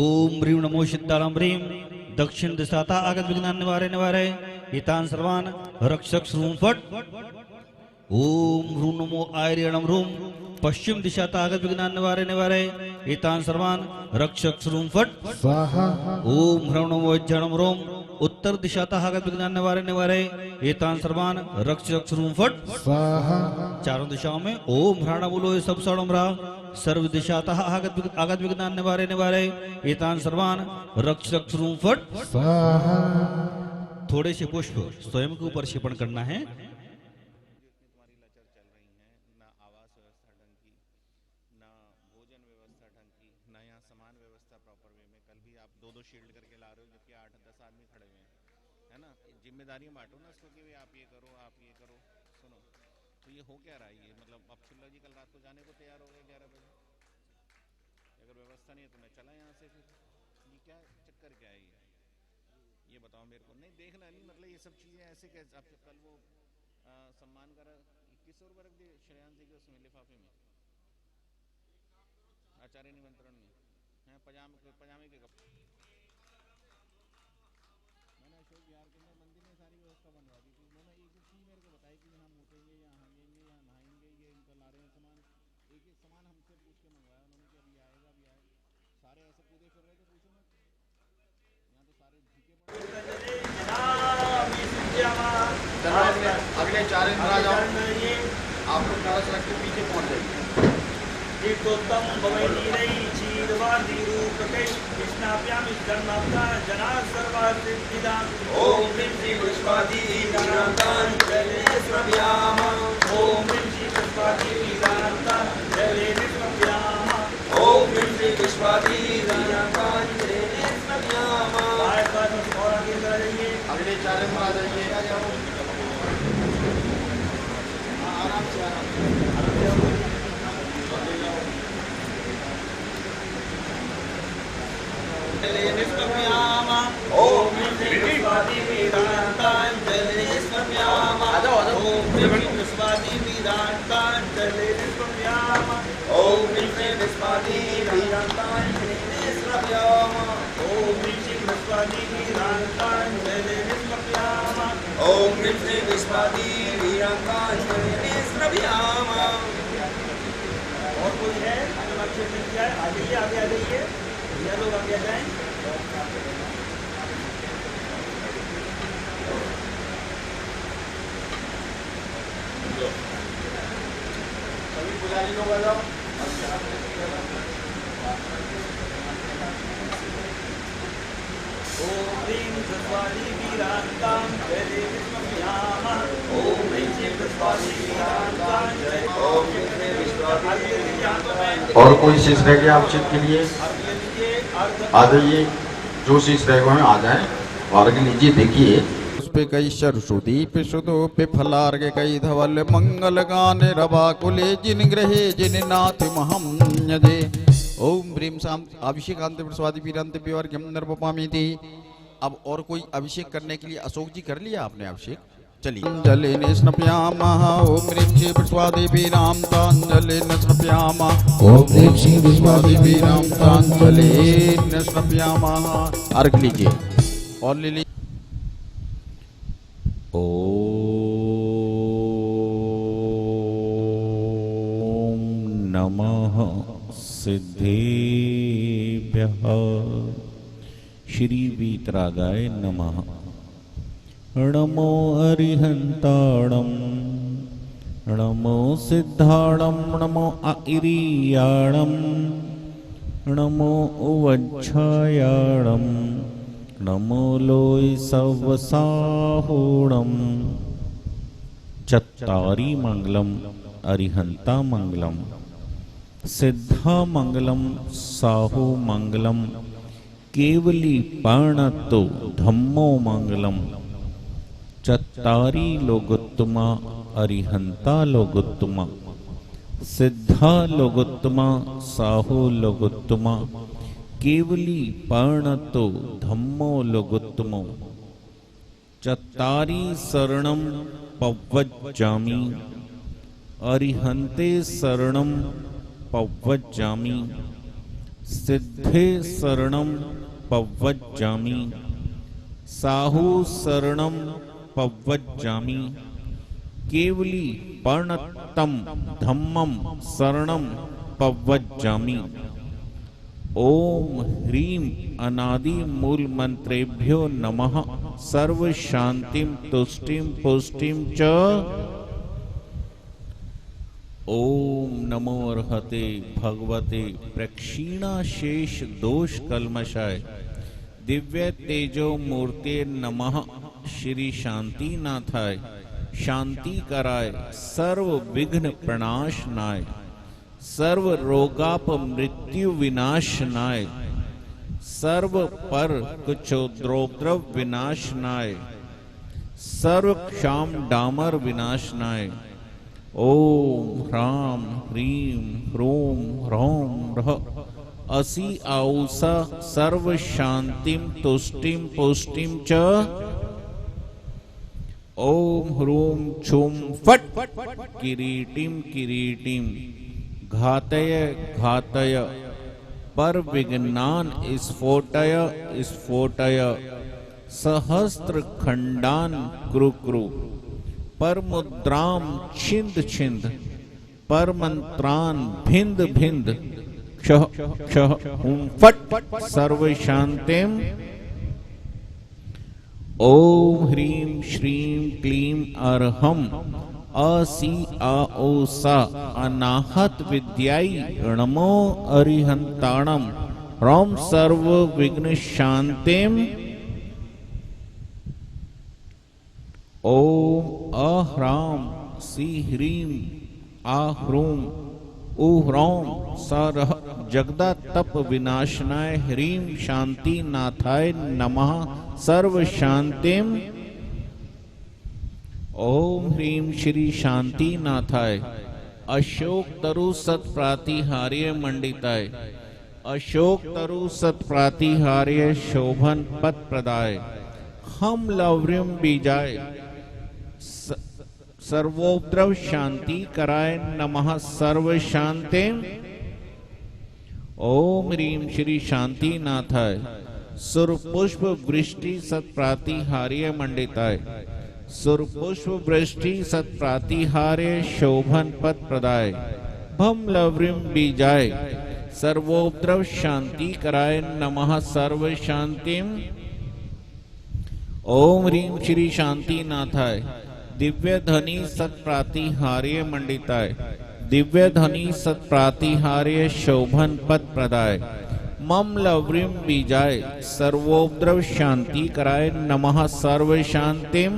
ओम ह्रीं नमो सिद्धाराम ह्रीं दक्षिण दिशाता आगत विघ्नान् निवारे निवारे एतान् सर्वान् रक्षक श्रूं फट। ओम ह्रूं नमो आर्यणं ह्रूं पश्चिम दिशाता आगत विघ्नान् निवारे निवारे एतान् सर्वान् रक्षक श्रूं फट। स्वाहा। ओम ह्रौं नमो वज्रणं ह्रूं उत्तर दिशाता आगत विघ्नान् निवारे निवारे एतान् सर्वान् रक्षक श्रूं फट। स्वाहा। चारों दिशाओं में ओम ह्राणा बोलो सब सड़म रा सर्व दिशातः आगत विघ्नान् निवारे निवारे एतान् सर्वान् रक्षक श्रूं फट। स्वाहा। थोड़े से पुष्प स्वयं के ऊपर क्षेपण करना है। जिम्मेदारियां बांटो ना इसको कि आप ये करो आप ये करो। सुनो तो ये हो क्या रहा है, ये मतलब अब शिल्ला जी कल रात को जाने को तैयार हो गए 11 बजे। अगर व्यवस्था नहीं है तो मैं चला यहाँ से, फिर ये क्या चक्कर क्या है ये बताओ मेरे को। नहीं देखना नहीं मतलब ये सब चीजें ऐसे कैसे। आप कल वो सम्मान कर किस और वर्ग दिए श्रेयांश जी के उसमें लिफाफे में आचार्य निमंत्रण में है पजामे के कपड़े। मैंने अशोक बिहार के अंदर मंदिर में सारी व्यवस्था बनवा दी थी। उन्होंने एक एक चीज मेरे को बताई कि यहाँ मूतेंगे यहाँ हागेंगे यहाँ नहाएंगे, ये इनका ला रहे हैं सामान। एक एक सामान हमसे पूछ के मंगवाया उन्होंने कि अभी आएगा अभी आएगा। सारे ऐसे कूदे फिर रहे थे, पूछो मत। यहाँ तो सारे झुके पड़े। अगले 4 दिन आ जाओ आप लोग कलश रख के पीछे पहुंच जाइए। तीर्थोत्तम भवैनीरै चीरवादी रूपकै कृष्णाभ्यां धर्माभ्यां जनाः सर्वासिद्धिदां। ओम ह्रीं श्री पुष्पादि वीरान्तां जले स्रव्याम। ओम ह्रीं श्री पुष्पादि वीरान्तां जले स्रव्याम। ओम ह्रीं श्री पुष्पादि वीरान्तां जले स्रव्याम। और आगे चला जाइए। अगले 4 दिन आ जाइए। आ जाओ आराम से आराम से। ओम ह्रीं श्री पुष्पादि वीरान्तां जले स्रव्याम। आ जाओ आ जाओ। ओम ह्रीं श्री पुष्पादि वीरान्तां जले स्रव्याम। ओम ह्रीं श्री पुष्पादि वीरान्तां जले स्रव्याम। ओम ह्रीं श्री पुष्पादि वीरान्तां जले स्रव्याम। ओम ह्रीं श्री पुष्पादि वीरान्तां जले स्रव्याम। और कोई है जो अक्षर मिल जाए आ जाइए, आगे आ जाइए, ये लोग आगे आ जाएं। सभी पुजारी लोग आ जाओ। ओम ह्रीं पुष्पादि वीरान्तां जले स्रव्याम। ओम ह्रीं श्री पुष्पादि वीरान्तां जले। ओम ह्रीं श्री पुष्पादि। और कोई शिष्य रह गया अभिषेक के लिए आ जाइए। जो शिष्य रह गए आ जाए वर्ग लीजिए। देखिए पुष्पे कई शरसुदीप सुदोपे फलार्घ कई धवल मंगल गाने रवा कुले जिन ग्रहे जिन नाथ महम यजे। ओम ह्रीं शाम अभिषेकांत प्रसादी वीरांत विवर्गम नरपपामी थी। अब और कोई अभिषेक करने के लिए अशोक जी कर लिया आपने अभिषेक, चलिए। जले स्नप्यामः ओम ह्रीं श्री पुष्पादि वीरान्तां जले स्नप्यामः। ओम ह्रीं श्री पुष्पादि वीरान्तां जले स्नप्यामः। अर्घ लीजिए और ले लीजिए। ओम नमः सिद्धेभ्यः श्री वीतरागाय नमः। नमो अरिहन्ताणं नमो सिद्धाणं नमो आइरियाणं नमो वज्झायाणं नमो लोय सवसाहूणं। चत्तारी मंगलम अरिहंता मंगलम सिद्धा मंगलम साहू मंगलम केवली पर्णतो धम्मो मंगलम। चत्तारी लोगोत्तमा अरिहंता लोगोत्तमा सिद्धा लोगोत्तमा साहू लोगोत्तमा केवली पर्णतो धम्मो लोगोत्तमो। चत्तारी शरणं पव्वज्जामि अरिहन्ते शरणं पव्वज्जामि सिद्धे शरणं पव्वज्जामि साहु शरणं पव्वज्जामि केवली पर्णतम धम्मं शरणं पव्वज्जामि। ओम ह्रीं अनादि मूल मंत्रेभ्यो नमः सर्व शांतिं तुष्टिं पुष्टिं च। ओम नमो अर्हते भगवते प्रक्षीणाशेष दोष कल्मषाय दिव्य तेजो मूर्ते नमः श्री शांतिनाथाय शांति कराय सर्व विघ्न प्रणाशनाय सर्व रोगाप मृत्यु विनाशनाय सर्व पर कुचोद्रोद्रव विनाशनाय सर्व क्षाम डामर विनाशनाय। ओम ह्रां ह्रीं ह्रूं ह्रौं ह्रः असि आऊसा सर्व शांतिं तुष्टिं पुष्टिं च। ओम ह्रूं छुं फट् किरीटिं किरीटिं घातय घातय पर विघ्नान् स्फोटय स्फोटय सहस्त्र खंडान् कुरु कुरु पर मुद्रां छिंद छिंद पर मंत्रान् भिंद भिंद क्षः क्षः हुं फट् सर्व शांतिं। ओम ह्रीं श्रीं क्लीं अर्हं असि आओसा अनाहत विद्याय नमो अरिहंताणं ह्रौं सर्व विघ्न शांतिं। ओम अह्रां सी ह्रीं आह्रूं उह्रौं सरः जगदा तप विनाशनाय ह्रीं शांतिनाथाय नमः सर्व शांतिं। ओम ह्रीं श्री शांतिनाथाय अशोक तरु सत्प्रातिहार्य मंडिताय अशोक तरु सत्प्रातिहार्य शोभन पद प्रदाय हम लवरिम बीजाय सर्वोपद्रव शांति कराय नमः सर्व शांतिं। ओम ह्रीं श्री शांतिनाथाय सुरपुष्प वृष्टि सत्प्रातिहार्य मंडिताय सुरपुष्प वृष्टि सत्प्रातिहार्य शोभन पद प्रदाय भम लवरिम बीजाय सर्वोपद्रव शांति कराय नमः सर्व शांतिं। ओम ह्रीं श्री शांतिनाथाय दिव्य धनी सत्प्रातिहार्य मंडिताय दिव्य धनी सत्प्रातिहार्य शोभन पद प्रदाय मम लवरिम बीजाय सर्वोपद्रव शांति कराय नमः सर्व शांतिं।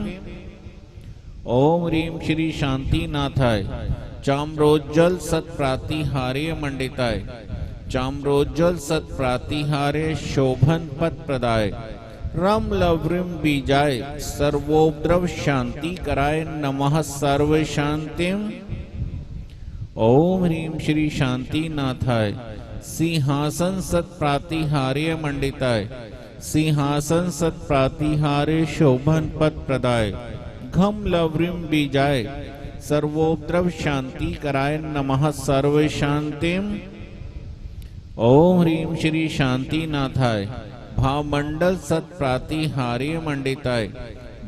ओम ह्रीं श्री शांतिनाथाय चाम्रोज्जल सत्प्रातिहार्य मंडिताय चाम्रोज्जल सत्प्रातिहार्य शोभन पद प्रदाय राम लवरिम बीजाय सर्वोपद्रव शांति कराय नमः सर्व शांतिं। ओम ह्रीं श्री शांतिनाथाय सिंहासन सत्प्रातिहार्य मंडिताय सिंहासन सत्प्रातिहार्य शोभन पद प्रदाय घम लवरिम बीजाय सर्वोपद्रव शांति कराय नमः सर्व शांतिं। ओम ह्रीं श्री शांतिनाथाय भामंडल सत्प्रातिहार्य मंडिताय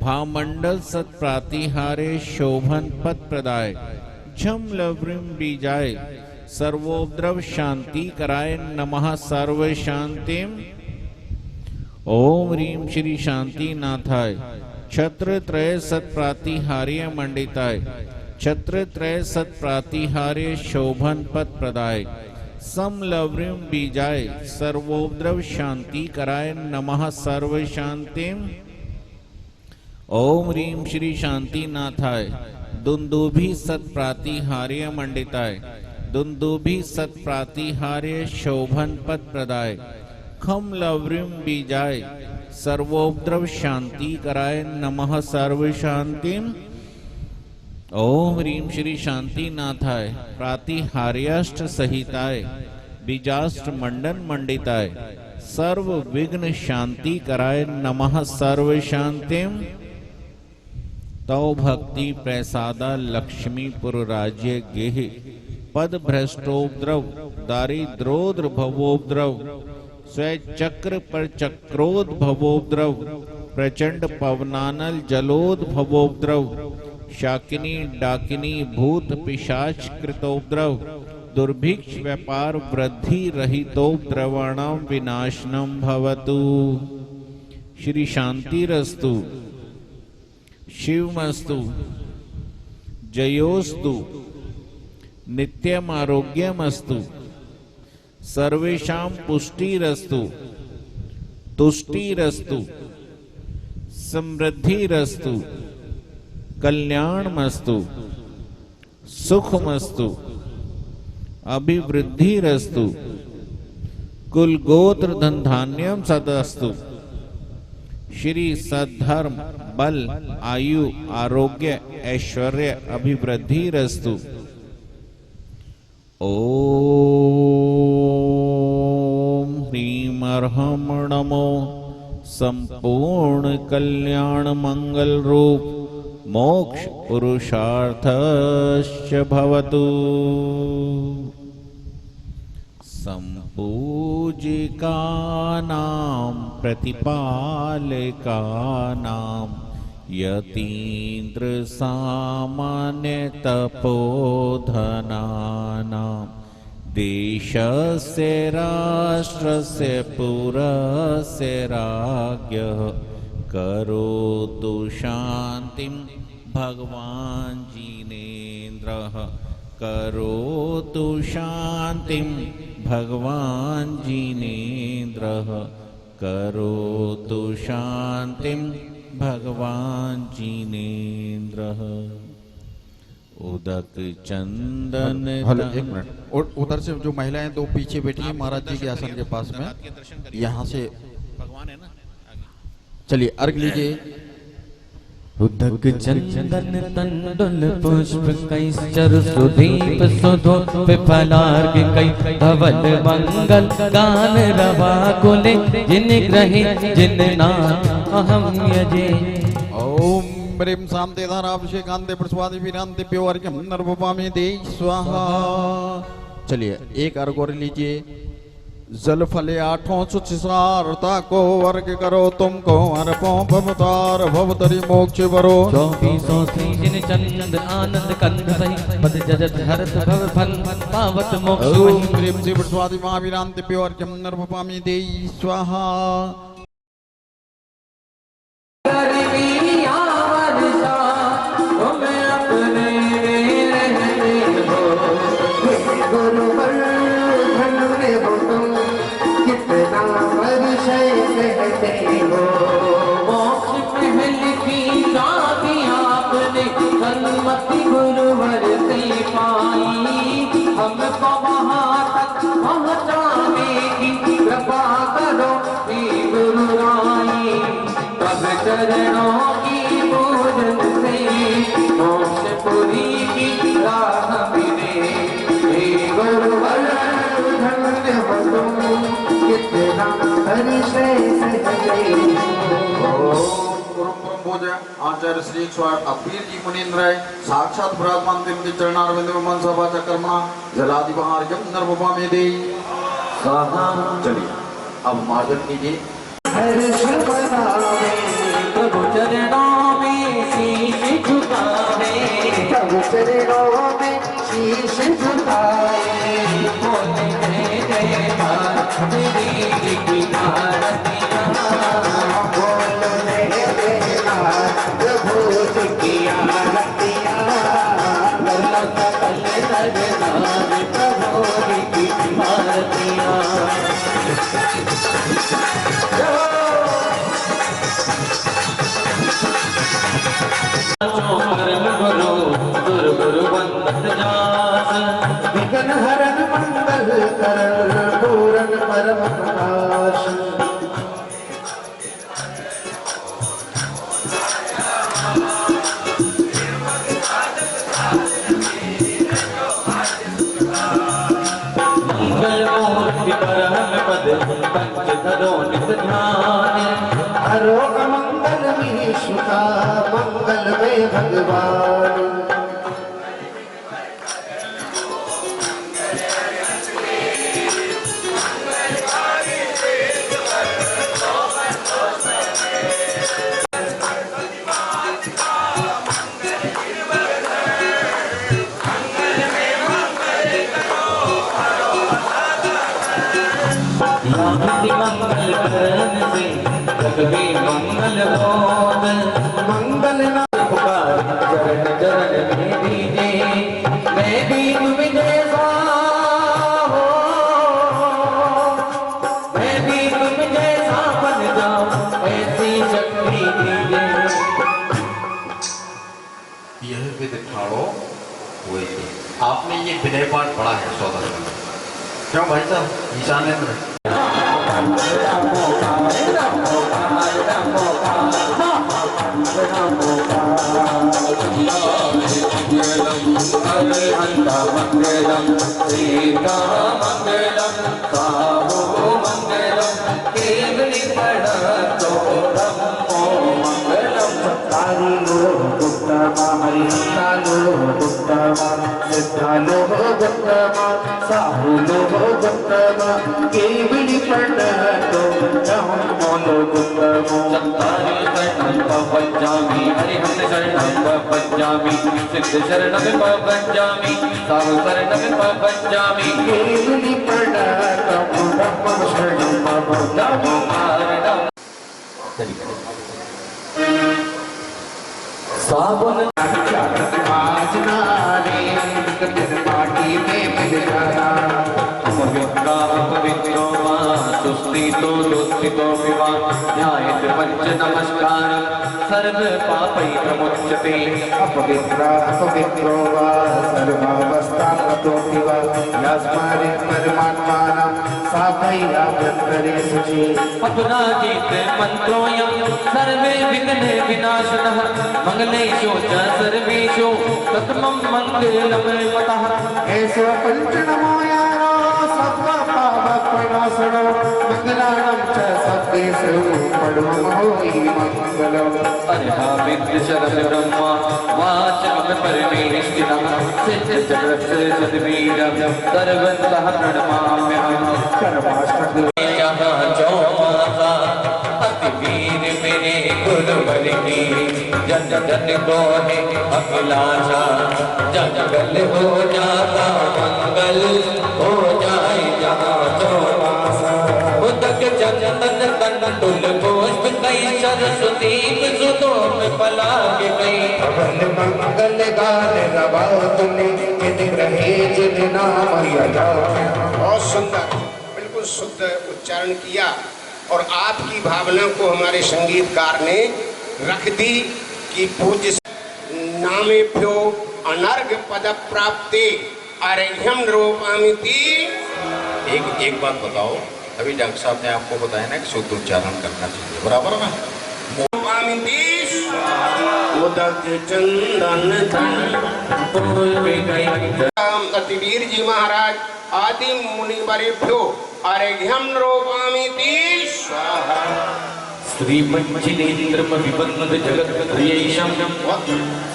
भामंडल सत्प्रातिहार्य शोभन पद प्रदाय झम लवरिम बीजाय सर्वोपद्रव शांति कराय नमः सर्व शांतिं। ओम ह्रीं श्री शांतिनाथाय छत्रत्रय सत्प्रातिहार्य मंडिताय छत्रत्रय सत्प्रातिहार्य शोभन पद प्रदाय सम लवरिम बीजाय सर्वोपद्रव शांति कराय नमः सर्व शांतिं। ओम ह्रीं श्री शांतिनाथाय दुंदुभि सत्प्रातिहार्य मंडिताय दुंदुभि सत्प्रातिहार्य शोभन पद प्रदाय खम लवरिम बीजाय सर्वोपद्रव शांति कराय नमः सर्व शांतिं। ओम ह्रीं श्री शांतिनाथाय प्रातिहार्याष्ट सहिताय बीजाष्ट मंडन मंडिताय सर्व विघ्न शांति कराय नमः सर्व शांतिं। तौ भक्ति प्रसादा लक्ष्मीपुर राज्य गेहि पद भ्रष्टोपद्रव, दारिद्रोद्र भवोपद्रव, स्वचक्र पर चक्रोद भवोपद्रव, प्रचंड पवनानल जलोद भवोपद्रव, शाकिनी डाकिनी भूत पिशाच कृतोपद्रव, दुर्भिक्ष व्यापार वृद्धि रहितोपद्रवणम विनाशनम भवतु। श्री शांतिरस्तु, शिवमस्तु, जयोस्तु, नित्यम आरोग्यमस्तु, सर्वेषां पुष्टिरस्तु, तुष्टिरस्तु, समृद्धिरस्तु, कल्याणमस्तु, सुखमस्तु, अभिवृद्धिरस्तु, कुल गोत्र धन धान्यम सदस्तु। श्री सद्धर्म बल आयु आरोग्य ऐश्वर्य अभिवृद्धि रस्तु। ओम ह्रीम अर्हम नमो संपूर्ण कल्याण मंगल रूप मोक्ष पुरुषार्थश्च भवतु। संपूजिकानां प्रतिपालकानां यतीन्द्र सामान्य तपोधनानां देशस्य राष्ट्रस्य पुरस्य राज्ञः करोतु शान्तिं भगवान् जिनेन्द्रः करोतु शान्तिं भगवान् जिनेन्द्रः करोतु शान्तिं भगवान् जिनेन्द्रः। उदक चंदन हेलो एक मिनट, और उधर से जो महिलाएं दो पीछे बैठी हैं महाराज जी के आसन के पास में, यहाँ से भगवान है ना। चलिए अर्घ लीजिए। उदक चंदन तंडुल पुष्प कैसर सुदीप सुधो विफलार्घ कै धवल मंगल गान रवा कुले जिन ग्रहे जिन नाथ अहम यजे। ओम ब्रीम शांति धाराभिषेकांते प्रस्वादि वीरांते प्योर्घ्यम नर्वपामि दे स्वाहा। चलिए एक अर्घ और लीजिए। जल फले आठों सुचिसारता को वर्ग करो तुमको अर्पो भवतार भवतरी मोक्ष वरो। 24 जिन चंद आनंद कंद सही पद जजत हरत भव फल पावत मोक्ष ओम ब्रीम शिव प्रस्वादि महावीरांते प्योर्घ्यम नर्वपामि दे स्वाहा। गुरुवर से पाई हमको वहाँ तक पहुँचाने की कृपा करो हे गुरु राई। तब चरणों की पूजन से मोक्षपुरी की राह मिले। हे गुरुवर धन्य हो तुम कितना हर्षेष आचार्य श्री 108 अपीर जी मुनीन्द्र साक्षात विराजमान के चरणारविंद मन सभा चक्रमा जलादि बहार्यम नर्वपामि दे स्वाहा। चलिए अब मार्जन कीजिए। प्रभु चरणों में शीश झुकावे, प्रभु चरणों में शीश झुकावे। बोले जय जयकार तेरी की आरतियाँ, बोलो जय जयकार प्रभु की आरतियाँ। करला सकल नरनार प्रभु की आरतियाँ। गुरु वंदन जास विघ्न हरन मंगल करण पूरन परम प्रकाश। मंगल मूर्ति परम पद पंच धरो नित ध्यान। हरो अमंगल विश्व का मंगल में भगवान। चरण से जग में मंगल होत मंगल ना पुकार चरण चरण में दीजे मैं भी तुम जैसा हो मैं भी तुम जैसा बन जाऊं ऐसी शक्ति दीजे यह विधि ठाड़ो हुए थे। आपने ये विनय पाठ पढ़ा है सौदा का, क्यों भाई साहब ईशानेंद्र? मंगलम सीता मंगलम साहु मंगलम केवली प्रणतो रमो मंगलम तारुलो उत्तमा हरितालो उत्तमा सिद्धालो उत्तमा साहुलो उत्तमा केवली प्रणतो रमो उत्तमो शतारि पंजामी हरिहर शरणं पंजामी सिद्ध शरणं पंजामी साहु शरणं पंजामी केवली प्रणतो रमो शरणं पंजामी साबुन बाजना रे पार्टी में मिल जाना पवित्रा पवित्रो वा सुस्थितो दुस्थितो विवा न्यायित पंच नमस्कार सर्व पापै प्रमुच्यते अपवित्रा अपवित्रो वा सर्वावस्थागतो विवा यस्मादि परमात्मानं साधैराभ्यन्तरे शुचि अपराजित मंत्रोऽयं सर्वे विघ्न विनाशनः मंगलेषु च सर्वेषु प्रथमं मंगलम् मतः ऐसो पंचनमोयानो सत्व पावक प्रणाशनो मंगलानं च सत्तेषु पडमहोहि मंगलम् अरहा विद्य शरद ब्रह्मा वाचकं परमेष्ठिनः सिद्ध जगत्स्य सद्वीरं सर्वन्तः प्रणमाम्यहम् कर्माष्टक चौमासा अति वीर मेरे गुरुवर की जन जन को है अभिलाषा जंगल हो जाता मंगल हो जाए जहाँ चौमासा उदक चंदन तंडुल पुष्प कई सरस्वती सुतों में पलाग गई अभल मंगल गान रवा तुमने जिन रहे जिन नाम यजा। बहुत सुंदर, बिल्कुल शुद्ध उच्चारण किया और आपकी भावना को हमारे संगीतकार ने रख दी कि पूज्य नामेभ्यो अनर्घ पद प्राप्ति अर्घ्यम रूपामिति। एक बात बताओ, अभी डॉक्टर साहब ने आपको बताया ना कि शुद्ध उच्चारण करना चाहिए, बराबर ना? उदक चंदन अतिवीर जी महाराज आदि मुनि वरेभ्यो अर्घ्यम रूपामिति स्वाहा। श्रीमज्जिनेन्द्रमभिबन्ध जगत्प्रियैषं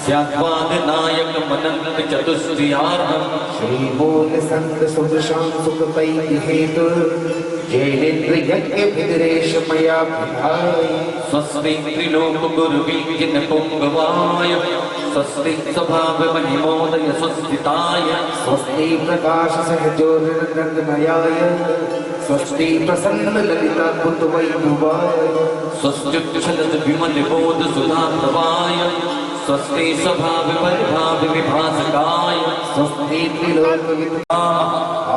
स्याद्वाद नायक मनन्त चतुष्टयार्हं श्री बोल संत सुख शांत सुख पै हेतु जयेन्द्र यज्ञ विदरेश मया विधाय स्वस्ति त्रिलोक गुरुविज्ञ पुंगवाय स्वस्ति स्वभाव महिमोदय स्वस्तिताय स्वस्ति प्रकाश सहजोर्नन्दनयाय स्वस्ति प्रसन्न ललिता कुंद वैभवाय स्वस्त्युच्छलद विमल बोध सुधा प्रवाय स्वस्ति स्वभाव परिभाव विभासकाय स्वस्ति त्रिलोक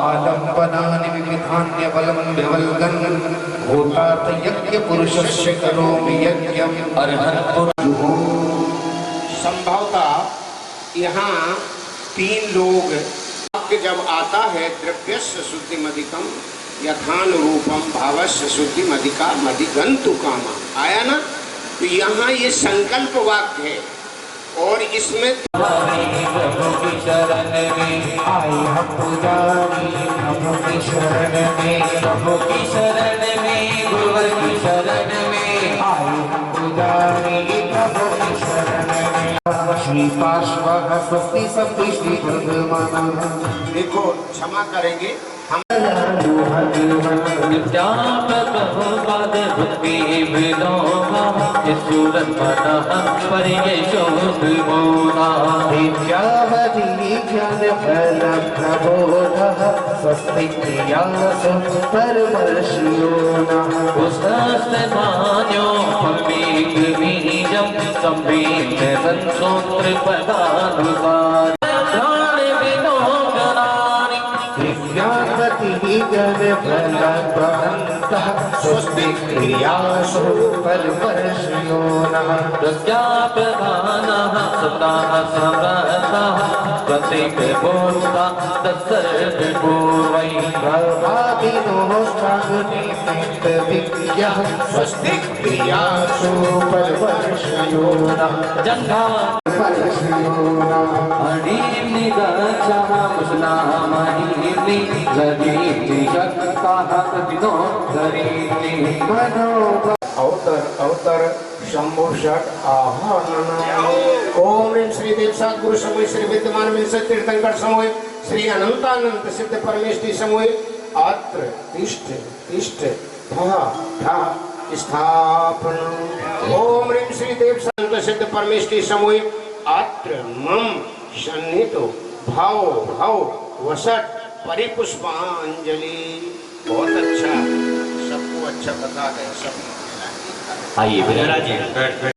आलम्बनानि विविधान्य बलं विवल्गन् भूतार्थ यज्ञ पुरुषस्य करोमि यज्ञम् अर्हन्। संभवतः यहाँ तीन लोग जब आता है द्रव्यस्य शुद्धिमधिकम यथान रूपम भावस्य शुद्धिमधिका मधिगंतु कामा आया ना, तो यहाँ ये संकल्प वाक्य है और इसमें प्रभु की शरण में आए हम पुजारी प्रभु की शरण में प्रभु की शरण में गुरुवर की शरण में आए हम पुजारी प्रभु की शरण में श्री पार्श्व स्वस्ति सप्ति श्री भगवान। देखो क्षमा करेंगे हम नित्यानंद प्रभु पद भक्ति विनोद सूरत मना परियशो विमोना विद्यावती ज्ञान फल प्रबोधः स्वस्ति क्रियासु परमर्षियो नः पुस्तस्मान्यो पवित्र बीजं संवेद संसोत्र पदानुसार विद्यावती ज्ञान फल प्रबोधः स्वस्ति क्रियासु परमर्षियो नः प्रजापदानः सताः समरसः प्रत्येक बोधा तत्सर्वपूर्वै प्रभाविनो शान्तिमेत विद्यः स्वस्ति क्रियासु परमर्षियो नः जङ्घा परमर्षियो नः अणीर्नि गच्छः मुस्लामणीर्नि लदीर्नि शक्ताः कपिनो धरीर्नि अवतर अवतर शंभु षट आह्वान ओम ह्रीं श्री देव सद्गुरु समूह श्री विद्यमान मिश्र तीर्थंकर समूह श्री अनंतानंद सिद्ध परमेष्टि समूह अत्र तिष्ठ तिष्ठ धा धा स्थापन ओम ह्रीं श्री देव संत सिद्ध परमेष्टि समूह अत्र मम सन्निहितो भाव भाव वसट परिपुष्पांजलि। बहुत अच्छा, सबको अच्छा बता गए सब। आइए विराजिए बैठ बैठ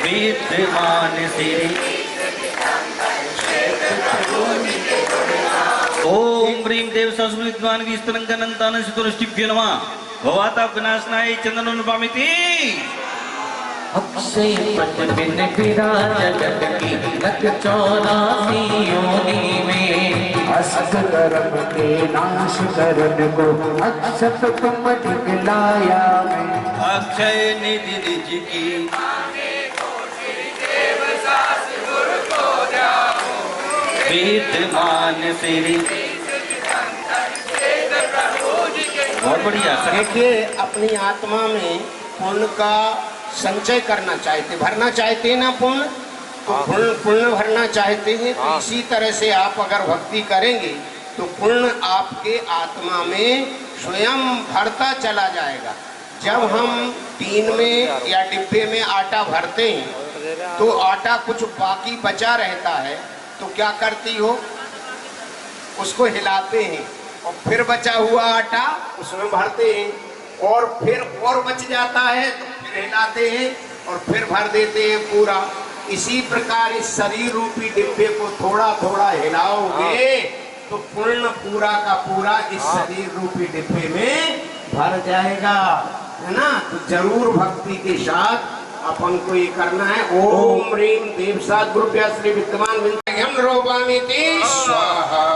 विद्यमान श्री ओम ह्रीं देव संस्मृतवान विस्तरंगनंतान चतुष्टिभ्यो नमः भवाता विनाशनाय चंदनोनुपामिति अक्षय पट बिन विराज जगत की लख 84 योनि में अस्त कर्म के नाश करन को अक्षत तुम दिखलाया मैं अक्षय निधि निज की विद्यमान श्री बहुत बढ़िया। देखिए अपनी आत्मा में पुण्य का संचय करना चाहते, भरना चाहते हैं ना पुण्य, तो पुण्य भरना चाहते हैं, तो इसी तरह से आप अगर भक्ति करेंगे तो पुण्य आपके आत्मा में स्वयं भरता चला जाएगा। जब हम टीन में या डिब्बे में आटा भरते हैं तो आटा कुछ बाकी बचा रहता है, तो क्या करती हो, उसको हिलाते हैं और फिर बचा हुआ आटा उसमें भरते हैं और फिर और बच जाता है तो फिर हिलाते हैं और फिर भर देते हैं पूरा। इसी प्रकार इस शरीर रूपी डिब्बे को थोड़ा थोड़ा हिलाओगे तो पूर्ण पूरा का पूरा इस शरीर रूपी डिब्बे में भर जाएगा, है ना। तो जरूर भक्ति के साथ अपन को ये करना है। ओम ह्रीं देव सद्गुरुभ्यः श्री विद्यमान विद्याम रोपामिति स्वाहा।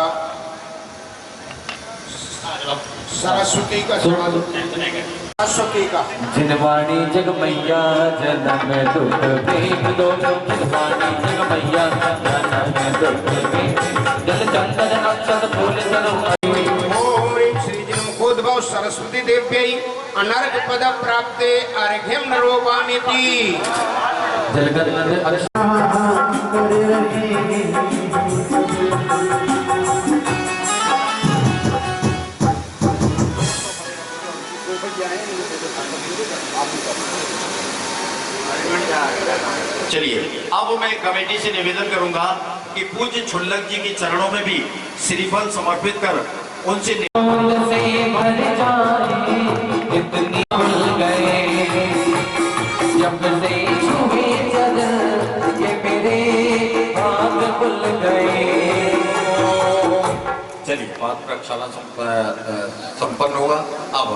सरस्वती का सरस्वती का जिनवाणी जग मैया जनम दुख भेद दो, जिनवाणी जग मैया जनम दुख भेद जल चंदन अक्षत फूल चलो। ओम ह्रीं श्री जन्मोद्भव सरस्वती देव्यै अनर्घ पद प्राप्ते अर्घ्यं नरोपामिति। जलगंध चलिए अब मैं कमेटी से निवेदन करूंगा कि पूज्य छुल्लक जी के चरणों में भी श्रीफल समर्पित कर उनसे से भर जाए इतनी भूल गए जब से छुए जगह ये मेरे भाग भूल गए। चलिए बात प्रक्षाला संपन्न हुआ। अब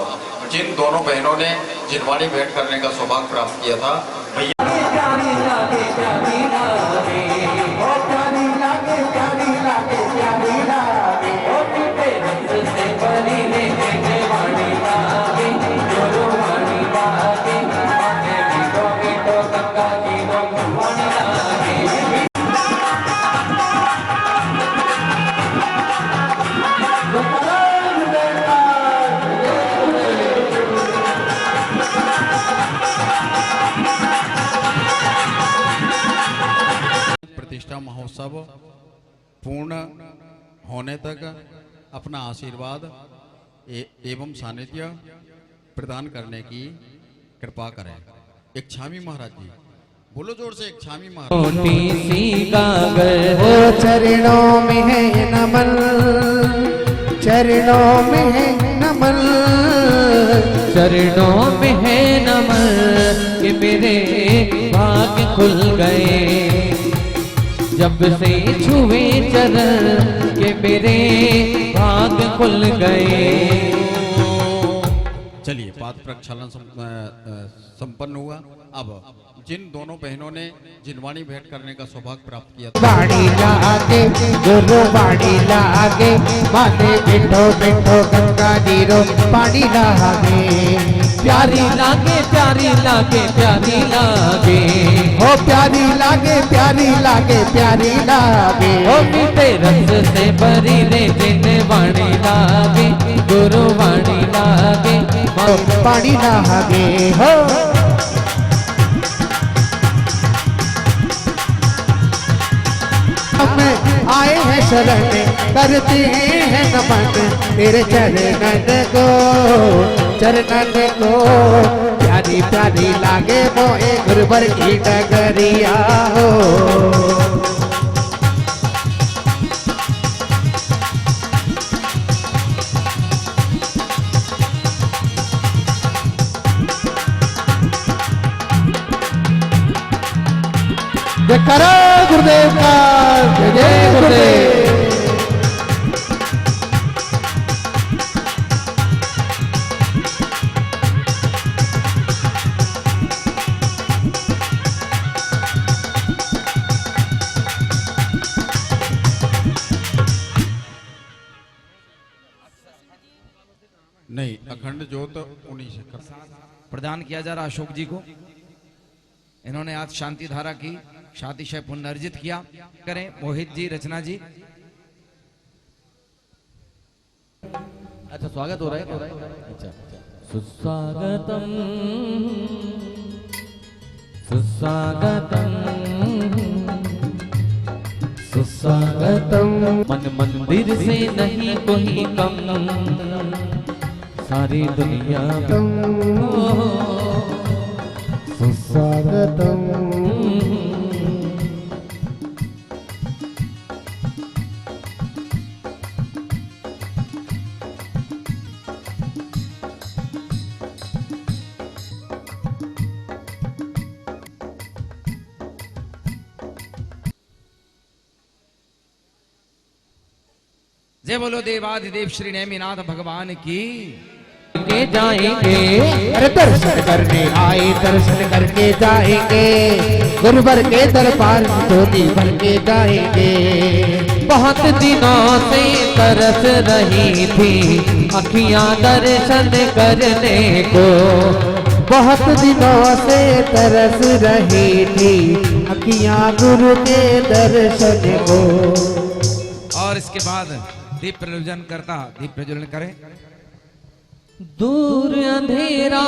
जिन दोनों बहनों ने जिनवाणी भेंट करने का सौभाग्य प्राप्त किया था भैया प्रतिष्ठा महोत्सव पूर्ण होने तक अपना आशीर्वाद एवं सानिध्य प्रदान करने की कृपा करें। एक छामी महाराज जी, बोलो जोर से, एक छामी महाराज। छोटी सी कागर वो चरणों में है नमन, चरणों में है नमन, चरणों में है नमन कि मेरे भाग्य खुल गए जब से छुए चरण के मेरे भाग्य खुल गए। चलिए पाद प्रक्षालन संपन्न हुआ। अब जिन दोनों बहनों ने जिनवाणी भेंट करने का सौभाग्य प्राप्त किया, बाड़ी लागे गुरु बाड़ी लागे, माते बिठो बिठो गंगा नीरो पानी लागे, प्यारी लागे प्यारी लागे प्यारी लागे, हो प्यारी लागे प्यारी लागे प्यारी लागे, ओ मीठे रस से भरी रे जिन वाणी लागे, गुरु वाणी लागे, पानी लागे हो। हमें आए हैं शरण करते हैं नमन तेरे चरणन को, चरणन को प्यारी प्यारी लागे मोए गुरुवर की डगरिया हो। करो गुरुदेव का जय जय गुरुदेव। नहीं अखंड ज्योत उन्हीं से प्रदान किया जा रहा अशोक जी को। इन्होंने आज शांति धारा की शातिशय पुनर्जित किया। करें मोहित जी, रचना जी। अच्छा स्वागत हो रहा है। अच्छा सुस्वागतम सुस्वागतम सुस्वागतम, मन मंदिर से नहीं कोई कम, सारी दुनिया सुस्वागतम। जय बोलो देवाधिदेव श्री नेमिनाथ भगवान की। के जाएंगे अरे दर्शन करने आए दर्शन करके जाएंगे, गुरुवर के दरबार में धोती भर के जाएंगे। बहुत दिनों से तरस रही थी अखियां दर्शन करने को, बहुत दिनों से तरस रही थी अखियां गुरु के दर्शन को। और इसके बाद दीप प्रज्वलन करता, दीप प्रज्वलन करें। दूर अंधेरा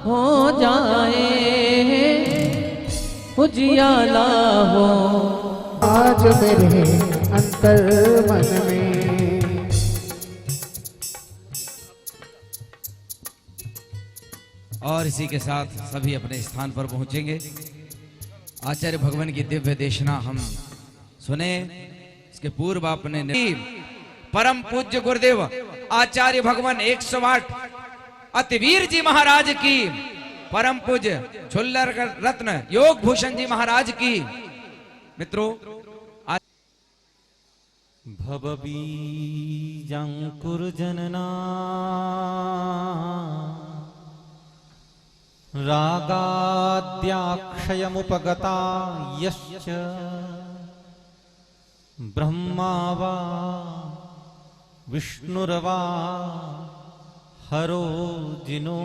हो जाए उजियाला हो आज मेरे अंतर मन में। और इसी के साथ सभी अपने स्थान पर पहुंचेंगे। आचार्य भगवान की दिव्य देशना हम सुने। इसके पूर्व आपने परम पूज्य गुरुदेव आचार्य भगवान 108 अतिवीर जी महाराज की, परम पूज्य छुल्लर रत्न योग भूषण जी महाराज की। मित्रों भवबीजांकुरजनना रागाद्याक्षयमुपगता यश्च ब्रह्मा वा विष्णुर्वा हरो जिनो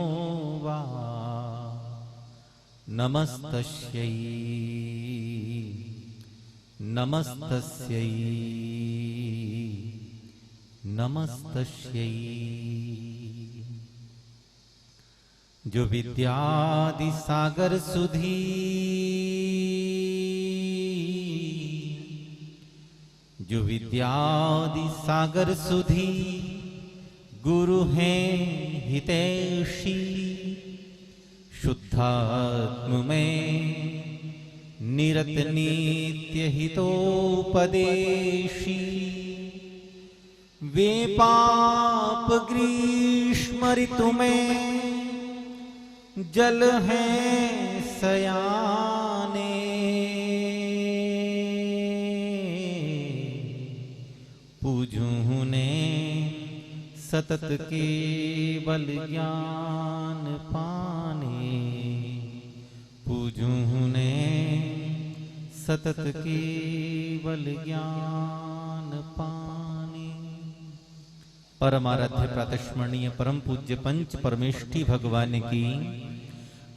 वा नमस्तस्यै नमस्तस्यै नमस्तस्यै। जो विद्यादि सागर सुधी जो विद्यादि सागर सुधी गुरु हैं हितैषी शुद्धात्म में निरत नित्य हितोपदेशी वे पाप ग्रीष्म ऋतु में जल हैं सयाने पूजूं ने सतत केवल ज्ञान पाने पूजूं ने सतत केवल ज्ञान पाने। परमाराध्य प्रातस्मरणीय परम पूज्य पंच परमेष्ठी भगवान की,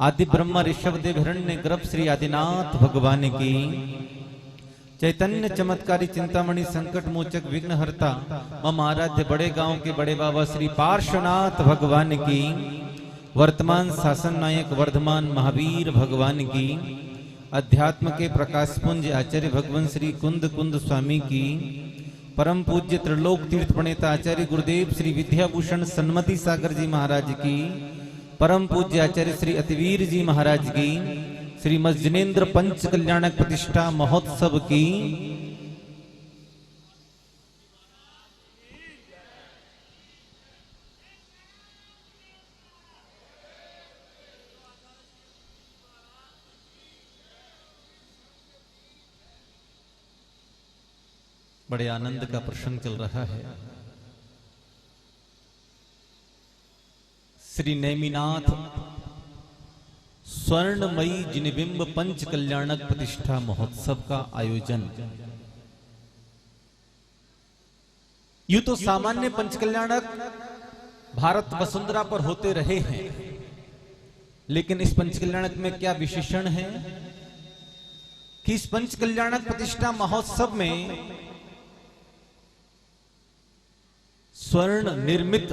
आदि ब्रह्म ऋषभ देव हिरण्य गर्भ श्री आदिनाथ भगवान की, चैतन्य चमत्कारी चिंतामणि संकट मोचक विघ्नहर्ता मम आराध्य बड़े गांव के बड़े बाबा श्री पार्श्वनाथ भगवान की, वर्तमान शासन नायक वर्धमान महावीर भगवान की, अध्यात्म के प्रकाश पुंज आचार्य भगवान श्री कुंद कुंद स्वामी की, परम पूज्य त्रिलोक तीर्थ प्रणेता आचार्य गुरुदेव श्री विद्याभूषण सन्मति सागर जी महाराज की, परम पूज्य आचार्य श्री अतिवीर जी महाराज की, श्रीमद जिनेन्द्र पंच कल्याणक प्रतिष्ठा महोत्सव की, बड़े आनंद का प्रसंग चल रहा है। श्री नेमिनाथ स्वर्णमयी जिनबिंब पंच कल्याणक प्रतिष्ठा महोत्सव का आयोजन। यूं तो सामान्य पंच कल्याणक भारत वसुंधरा पर होते रहे हैं, लेकिन इस पंच कल्याणक में क्या विशेषण है कि इस पंच कल्याणक प्रतिष्ठा महोत्सव में स्वर्ण निर्मित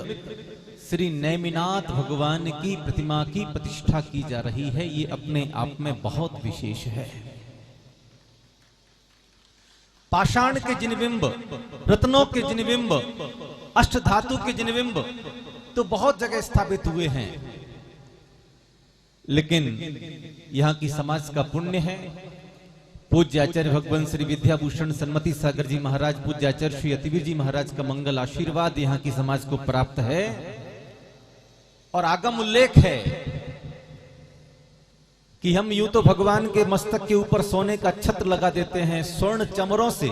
श्री नेमिनाथ भगवान की प्रतिमा की प्रतिष्ठा की जा रही है। ये अपने आप में बहुत विशेष है। पाषाण के जिनबिंब, रत्नों के जिनबिंब, अष्ट धातु के जिनबिंब तो बहुत जगह स्थापित हुए हैं, लेकिन यहां की समाज का पुण्य है। पूज्य आचार्य भगवान श्री विद्याभूषण सन्मति सागर जी महाराज, पूज्य आचार्य श्री अतिवीर जी महाराज का मंगल आशीर्वाद यहाँ की समाज को प्राप्त है। और आगम उल्लेख है कि हम यूं तो भगवान के मस्तक के ऊपर सोने का छत्र लगा देते हैं, स्वर्ण चमरों से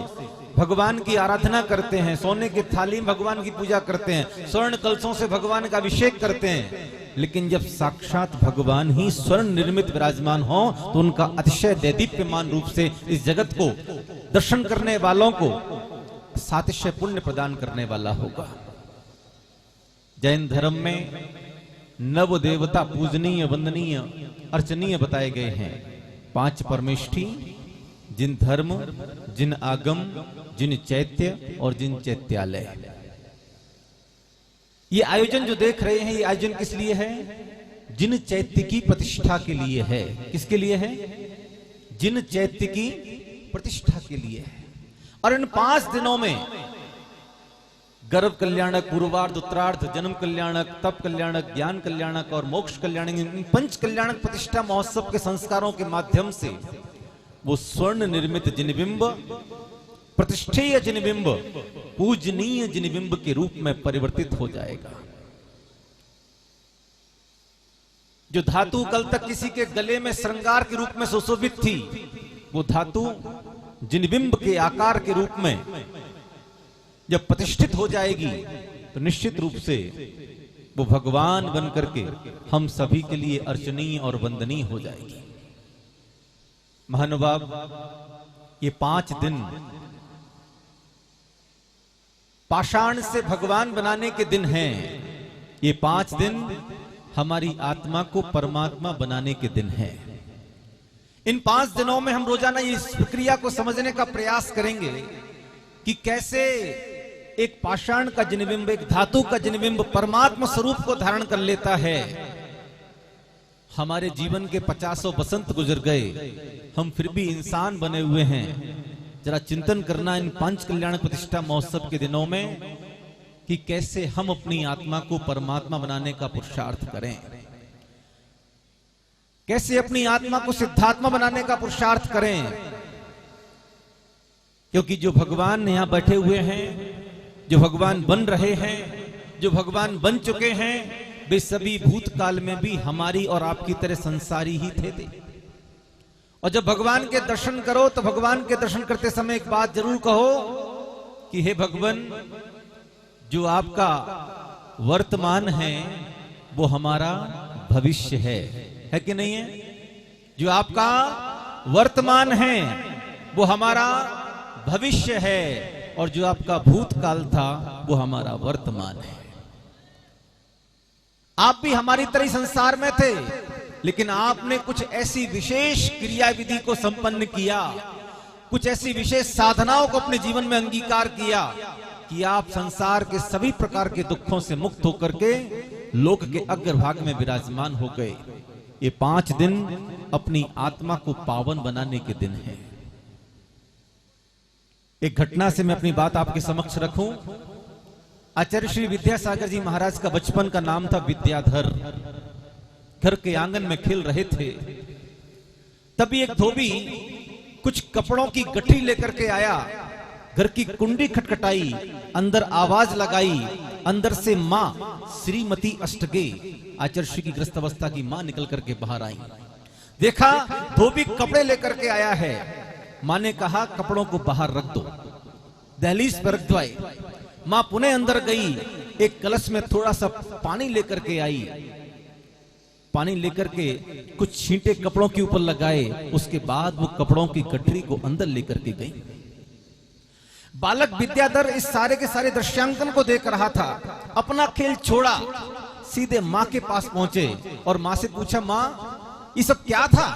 भगवान की आराधना करते हैं, सोने की थाली में भगवान की पूजा करते हैं, स्वर्ण कलशों से भगवान का अभिषेक करते हैं, लेकिन जब साक्षात भगवान ही स्वर्ण निर्मित विराजमान हो तो उनका अतिशय दैदीप्यमान रूप से इस जगत को दर्शन करने वालों को सातिशय पुण्य प्रदान करने वाला होगा। जैन धर्म में नव देवता पूजनीय, वंदनीय, अर्चनीय बताए गए हैं। 5 परमेष्ठी, जिन धर्म, जिन आगम, जिन चैत्य और जिन चैत्यालय। ये आयोजन जो देख रहे हैं, ये आयोजन किस लिए है? जिन चैत्य की प्रतिष्ठा के लिए है। किसके लिए है? जिन चैत्य की प्रतिष्ठा के लिए है। और इन 5 दिनों में गर्भ कल्याणक, पूर्वार्ध, उत्तरार्ध, जन्म कल्याणक, तप कल्याणक, ज्ञान कल्याणक और मोक्ष कल्याणक, इन 5 कल्याणक प्रतिष्ठा महोत्सव के संस्कारों के माध्यम से वो स्वर्ण निर्मित जिनबिंब, प्रतिष्ठेय जिनबिंब, पूजनीय जिनबिंब के रूप में परिवर्तित हो जाएगा। जो धातु कल तक किसी के गले में श्रृंगार के रूप में सुशोभित थी, वो धातु जिनबिंब के आकार के रूप में जब प्रतिष्ठित हो जाएगी तो निश्चित रूप से वो भगवान बन करके हम सभी के लिए अर्चनीय और वंदनीय हो जाएगी। महानुभाव, ये 5 दिन पाषाण से भगवान बनाने के दिन हैं। ये 5 दिन हमारी आत्मा को परमात्मा बनाने के दिन हैं। इन 5 दिनों में हम रोजाना इस प्रक्रिया को समझने का प्रयास करेंगे कि कैसे एक पाषाण का जिनबिंब, एक धातु का जिनबिंब परमात्मा स्वरूप को धारण कर लेता है। हमारे जीवन के 50 बसंत गुजर गए, हम फिर भी इंसान बने हुए हैं। जरा चिंतन करना इन 5 कल्याण प्रतिष्ठा महोत्सव के दिनों में कि कैसे हम अपनी आत्मा को परमात्मा बनाने का पुरुषार्थ करें, कैसे अपनी आत्मा को सिद्धात्मा बनाने का पुरुषार्थ करें। क्योंकि जो भगवान यहां बैठे हुए हैं, जो भगवान बन रहे हैं, जो भगवान बन चुके हैं, वे सभी भूतकाल में भी हमारी और आपकी तरह संसारी ही थे। और जब भगवान के दर्शन करो तो भगवान के दर्शन करते समय एक बात जरूर कहो कि हे भगवान, जो आपका वर्तमान है वो हमारा भविष्य है कि नहीं है? जो आपका वर्तमान है वो हमारा भविष्य है, और जो आपका भूतकाल था वो हमारा वर्तमान है। आप भी हमारी तरह संसार में थे, लेकिन आपने कुछ ऐसी विशेष क्रिया विधि को संपन्न किया, कुछ ऐसी विशेष साधनाओं को अपने जीवन में अंगीकार किया कि आप संसार के सभी प्रकार के दुखों से मुक्त होकर के लोक के अग्रभाग में विराजमान हो गए। ये 5 दिन अपनी आत्मा को पावन बनाने के दिन है। एक घटना से मैं अपनी बात आपके समक्ष रखूं। आचार्य श्री विद्यासागर जी महाराज का बचपन का नाम था विद्याधर। घर के आंगन में खेल रहे थे, तभी एक धोबी कुछ कपड़ों की गठरी लेकर के आया। घर की कुंडी खटखटाई, अंदर आवाज लगाई, अंदर से मां श्रीमती अष्टगे, आचार्य श्री की ग्रस्त अवस्था की मां निकल करके बाहर आई। देखा धोबी कपड़े लेकर के आया है। मां ने कहा कपड़ों को बाहर रख दो, दहलीज पर रख दो। मां पुनः अंदर गई, एक कलश में थोड़ा सा पानी लेकर के आई। पानी लेकर के कुछ छींटे कपड़ों के ऊपर लगाए, उसके बाद वो कपड़ों की गठरी को अंदर लेकर के गई। बालक विद्याधर इस सारे के सारे दृश्यांकन को देख रहा था। अपना खेल छोड़ा, सीधे मां के पास पहुंचे और मां से पूछा, मां ये सब क्या था?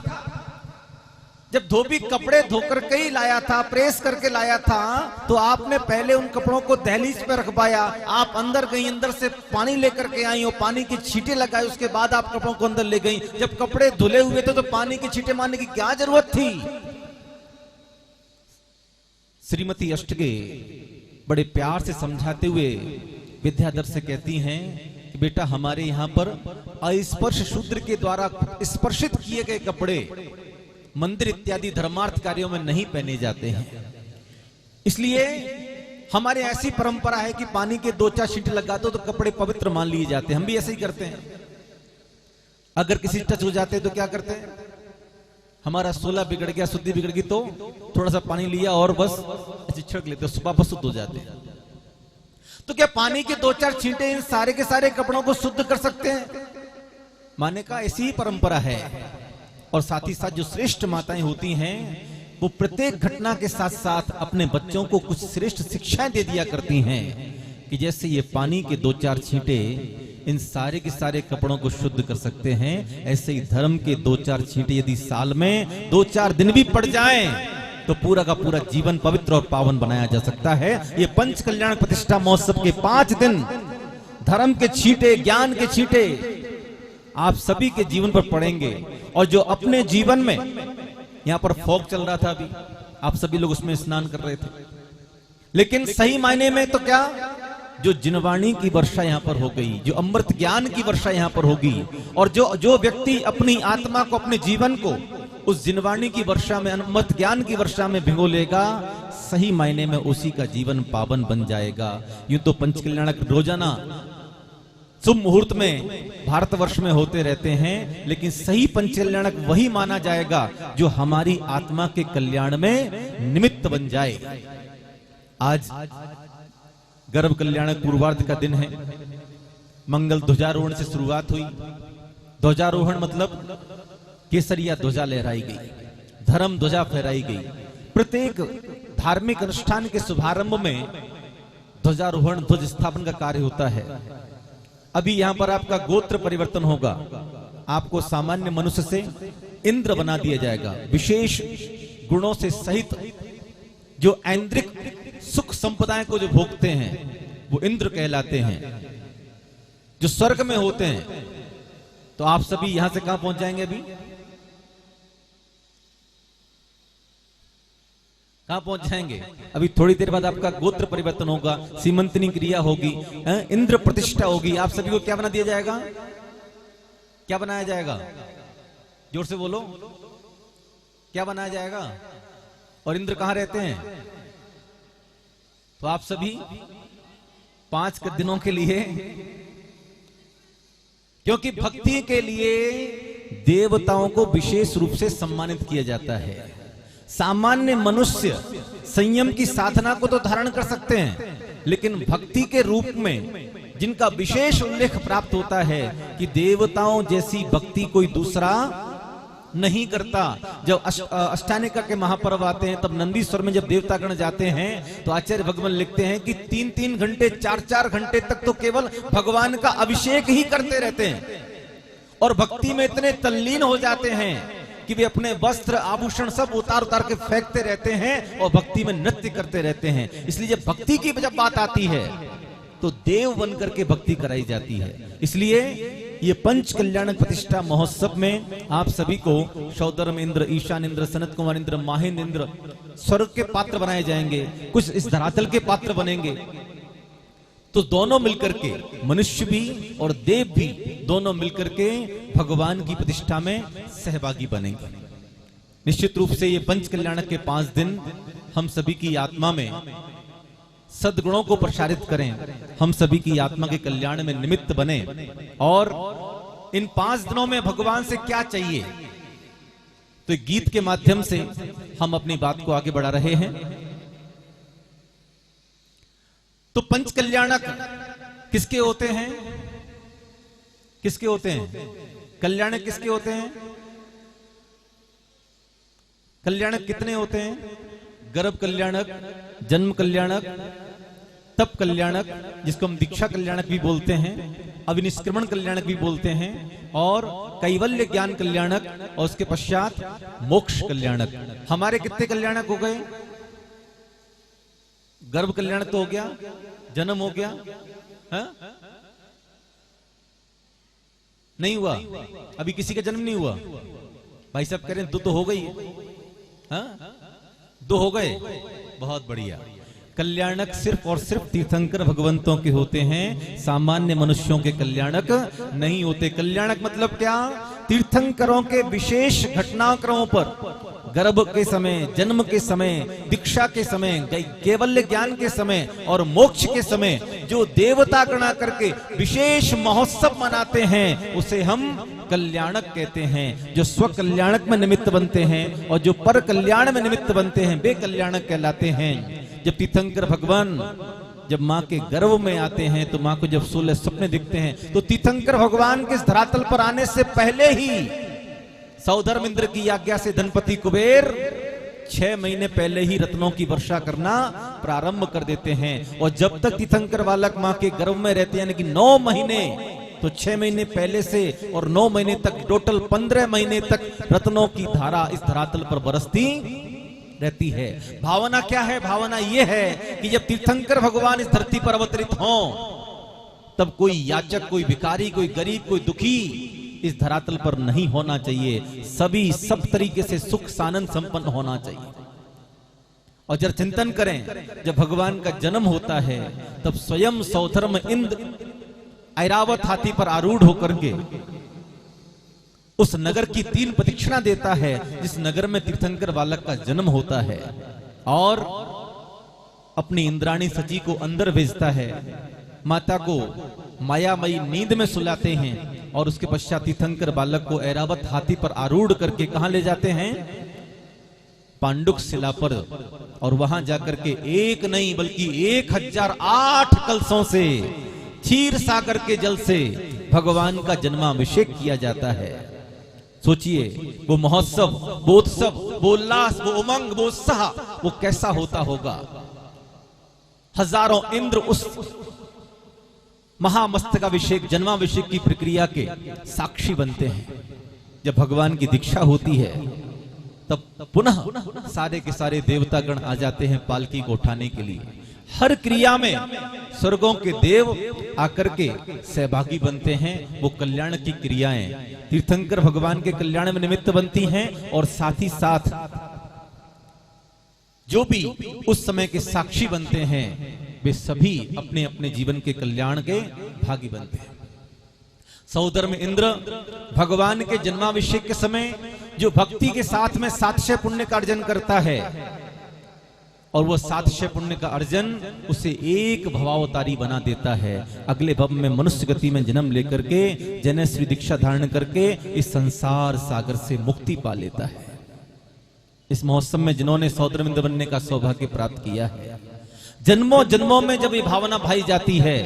जब धोबी कपड़े धोकर के ही लाया था, प्रेस करके लाया था, तो आपने पहले उन कपड़ों को दहलीज पे रखवाया। आप अंदर गई, अंदर से पानी लेकर के आई और पानी की छींटे लगाई, उसके बाद आप कपड़ों को अंदर ले गई। जब कपड़े धुले हुए थे तो पानी की छींटे मारने की क्या जरूरत थी? श्रीमती अष्टगे बड़े प्यार से समझाते हुए विद्याधर से कहती हैं कि बेटा, हमारे यहाँ पर अस्पर्श शूद्र के द्वारा स्पर्शित किए गए कपड़े मंदिर इत्यादि धर्मार्थ कार्यों में नहीं पहने जाते हैं। इसलिए हमारे ऐसी परंपरा है कि पानी के 2-4 छींटे लगा दो तो कपड़े पवित्र मान लिए जाते हैं। हम भी ऐसे ही करते हैं। अगर किसी टच हो जाते तो क्या करते हैं? हमारा 16 बिगड़ गया, शुद्धि बिगड़ गई तो थोड़ा सा पानी लिया और बस ऐसे छिड़क लेते, वापस शुद्ध हो जाते हैं। तो क्या पानी के 2-4 छींटे इन सारे के सारे कपड़ों को शुद्ध कर सकते हैं? माने का ऐसी ही परंपरा है। और साथ ही साथ जो श्रेष्ठ माताएं होती हैं, वो प्रत्येक घटना के साथ साथ अपने बच्चों को कुछ श्रेष्ठ शिक्षाएं दे दिया करती हैं कि जैसे ये पानी के 2-4 छींटे इन सारे के सारे कपड़ों को शुद्ध कर सकते हैं, ऐसे ही धर्म के 2-4 छींटे यदि साल में 2-4 दिन भी पड़ जाएं तो पूरा का पूरा जीवन पवित्र और पावन बनाया जा सकता है। ये पंच कल्याण प्रतिष्ठा महोत्सव के 5 दिन धर्म के छींटे, ज्ञान के छींटे आप सभी के जीवन पर पड़ेंगे। और जो अपने जीवन में, यहां पर फॉग चल रहा था अभी, आप सभी लोग उसमें स्नान कर रहे थे, लेकिन सही मायने में तो क्या, जो जिनवाणी की वर्षा यहां पर हो गई, जो अमृत ज्ञान की वर्षा यहां पर होगी, और जो व्यक्ति अपनी आत्मा को, अपने जीवन को उस जिनवाणी की वर्षा में, अमृत ज्ञान की वर्षा में भिगो लेगा, सही मायने में उसी का जीवन पावन बन जाएगा। यूं तो पंच कल्याणक रोजाना शुभ मुहूर्त में भारतवर्ष में होते रहते हैं, लेकिन सही पंच कल्याणक वही माना जाएगा जो हमारी आत्मा के कल्याण में निमित्त बन जाए। आज गर्भ कल्याणक पूर्वार्ध का दिन है। मंगल ध्वजारोहण से शुरुआत हुई। ध्वजारोहण मतलब केसरिया ध्वजा लहराई गई, धर्म ध्वजा फहराई गई। प्रत्येक धार्मिक अनुष्ठान के शुभारंभ में ध्वजारोहण, ध्वज स्थापन का कार्य होता है। अभी यहां पर आपका गोत्र परिवर्तन होगा। आपको सामान्य मनुष्य से इंद्र बना दिया जाएगा। विशेष गुणों से सहित जो ऐन्द्रिक सुख संपदाएं को जो भोगते हैं वो इंद्र कहलाते हैं, जो स्वर्ग में होते हैं। तो आप सभी यहां से कहां पहुंच जाएंगे? अभी कहां पहुंच जाएंगे? अभी थोड़ी देर बाद आपका गोत्र परिवर्तन होगा, सीमंतनी क्रिया होगी, इंद्र प्रतिष्ठा होगी। आप सभी को क्या बना दिया जाएगा? क्या बनाया जाएगा? जोर से बोलो, क्या बनाया जाएगा? और इंद्र कहां रहते हैं? तो आप सभी 5 दिनों के लिए, क्योंकि भक्ति के लिए देवताओं को विशेष रूप से सम्मानित किया जाता है। सामान्य मनुष्य संयम की साधना को तो धारण कर सकते हैं, लेकिन भक्ति के रूप में जिनका विशेष उल्लेख प्राप्त होता है कि देवताओं जैसी भक्ति कोई दूसरा नहीं करता। जब अष्टानिका के महापर्व आते हैं, तब नंदीश्वर में जब देवतागण जाते हैं तो आचार्य भगवान लिखते हैं कि 3-3 घंटे 4-4 घंटे तक तो केवल भगवान का अभिषेक ही करते रहते हैं और भक्ति में इतने तल्लीन हो जाते हैं कि वे अपने वस्त्र आभूषण सब उतार उतार के फेंकते रहते हैं और भक्ति में नृत्य करते रहते हैं। इसलिए जब भक्ति की जब बात आती है तो देव बनकर के भक्ति कराई जाती है। इसलिए ये पंच कल्याणक प्रतिष्ठा महोत्सव में आप सभी को सौधर्म इंद्र, ईशान इंद्र, सनत कुमार इंद्र, माहिंद्र इंद्र स्वर्ग के पात्र बनाए जाएंगे, कुछ इस धरातल के पात्र बनेंगे। तो दोनों मिलकर के, मनुष्य भी और देव भी दोनों मिलकर के भगवान की प्रतिष्ठा में सहभागी बनेंगे। निश्चित रूप से ये पंच कल्याणक के 5 दिन हम सभी की आत्मा में सद्गुणों को प्रसारित करें, हम सभी की आत्मा के कल्याण में निमित्त बने। और इन 5 दिनों में भगवान से क्या चाहिए, तो गीत के माध्यम से हम अपनी बात को आगे बढ़ा रहे हैं। तो पंच कल्याणक किसके होते हैं? किसके होते हैं? कल्याणक किसके होते हैं? कल्याणक कितने होते हैं? गर्भ कल्याणक, जन्म कल्याणक, तप कल्याणक, जिसको हम दीक्षा कल्याणक भी बोलते हैं, अविनिष्क्रमण कल्याणक भी बोलते हैं, और कैवल्य ज्ञान कल्याणक, और उसके पश्चात मोक्ष कल्याणक। हमारे कितने कल्याणक हो गए? गर्भ कल्याणक तो हो गया, जन्म हो गया, हा? नहीं हुआ? अभी किसी का जन्म नहीं हुआ? भाई साहब कह रहे हैं 2 तो हो गई, हा? 2 हो गए, बहुत बढ़िया। कल्याणक सिर्फ और सिर्फ तीर्थंकर भगवंतों के होते हैं, सामान्य मनुष्यों के कल्याणक नहीं होते। कल्याणक मतलब क्या? तीर्थंकरों के विशेष घटनाक्रमों पर, गर्भ के समय, जन्म के समय, दीक्षा के समय, केवल्य ज्ञान के समय और मोक्ष के समय जो देवता गणा करके विशेष महोत्सव मनाते हैं, उसे हम कल्याणक कहते हैं। जो स्व कल्याणक में निमित्त बनते हैं और जो पर कल्याण में निमित्त बनते हैं, वे कल्याणक कहलाते हैं। जब तीर्थंकर भगवान जब माँ के गर्भ में आते हैं, तो माँ को जब 16 सपने दिखते हैं, तो तीर्थंकर भगवान के इस धरातल पर आने से पहले ही सौधर्म इंद्र की आज्ञा से धनपति कुबेर 6 महीने पहले ही रत्नों की वर्षा करना प्रारंभ कर देते हैं। और जब तक तीर्थंकर बालक माँ के गर्भ में रहते हैं, यानी कि 9 महीने, तो 6 महीने पहले से और 9 महीने तक, टोटल 15 महीने तक रत्नों की धारा इस धरातल पर बरसती रहती है। भावना क्या है? भावना यह है कि जब तीर्थंकर भगवान इस धरती पर अवतरित हों, तब कोई याचक, कोई भिखारी, कोई गरीब, कोई दुखी इस धरातल पर नहीं होना चाहिए। सभी सब तरीके से सुख सानंद संपन्न होना चाहिए। और जब चिंतन करें, जब भगवान का जन्म होता है, तब स्वयं सौधर्म इंद्र ऐरावत हाथी पर आरूढ़ होकर के उस नगर की 3 प्रदक्षिणा देता है, जिस नगर में तीर्थंकर बालक का जन्म होता है, और अपनी इंद्राणी सची को अंदर भेजता है। माता को मायामयी नींद में सुलाते हैं और उसके पश्चात तीर्थंकर बालक को ऐरावत हाथी पर आरूढ़ करके कहां ले जाते हैं? पांडुक शिला पर। और वहां जाकर के एक नहीं बल्कि 1008 कलशों से, क्षीर सागर के जल से भगवान का जन्माभिषेक किया जाता है। सोचिए, वो महोत्सव, वो उत्सव, वो उल्लास, वो उमंग, वो उत्साह, वो कैसा होता होगा। हजारों इंद्र उस महामस्तकाभिषेक, जन्माभिषेक की प्रक्रिया के साक्षी बनते हैं। जब भगवान की दीक्षा होती है, तब पुनः सारे के सारे देवतागण आ जाते हैं पालकी को उठाने के लिए। हर क्रिया में स्वर्गों के देव आकर के सहभागी बनते हैं। वो कल्याण की क्रियाएं तीर्थंकर भगवान के कल्याण में निमित्त बनती हैं, और साथ ही साथ जो भी उस समय के साक्षी बनते हैं वे सभी अपने अपने जीवन के कल्याण के भागी बनते हैं। सहोधर्म इंद्र भगवान के जन्माभिषेक के समय जो भक्ति के साथ में 700 पुण्य का अर्जन करता है और वो 700 पुण्य का अर्जन उसे एक भवावतारी बना देता है। अगले भव में मनुष्य गति में जन्म लेकर के जनेश्वरी दीक्षा धारण करके इस संसार सागर से मुक्ति पा लेता है। इस महोत्सव में जिन्होंने सहोधर्म इंद्र बनने का सौभाग्य प्राप्त किया है, जन्मों जन्मों में जब ये भावना भाई जाती है,